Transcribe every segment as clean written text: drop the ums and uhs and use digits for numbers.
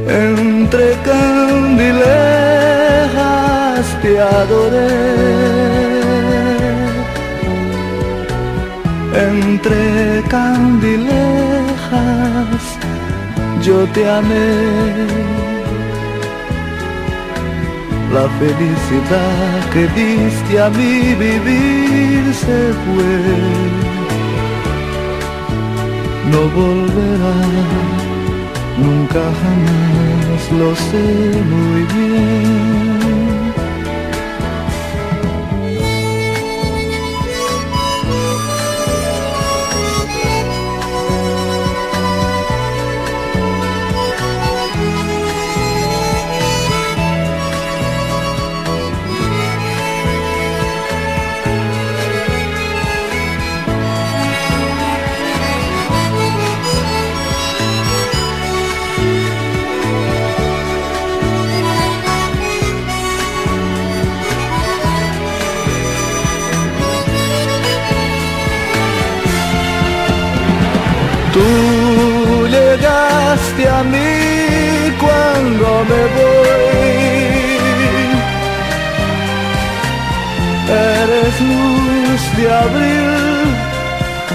Entre candilejas te adoré, entre candilejas yo te amé. La felicidad que diste a mi vivir se fue, no volverá, nunca jamás, lo sé muy bien. Tú llegaste a mí cuando me voy, eres luz de abril,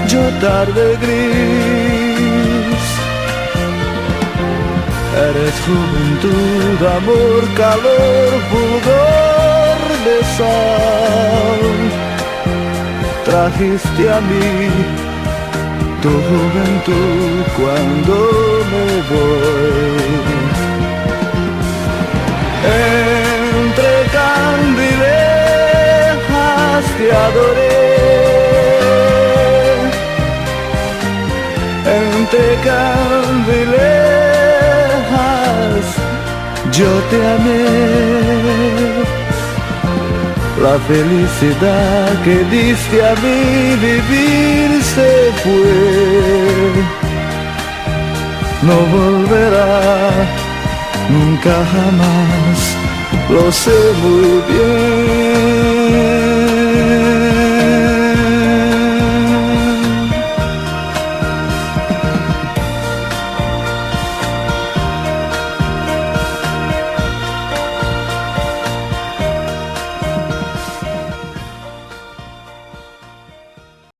yo tarde gris, eres juventud, amor, calor, fulgor de sol, trajiste a mí tu juventud cuando me voy. Entre candilejas te adoré, entre candilejas yo te amé. La felicidad que diste a mí vivir se fue, no volverá, nunca jamás, lo sé muy bien.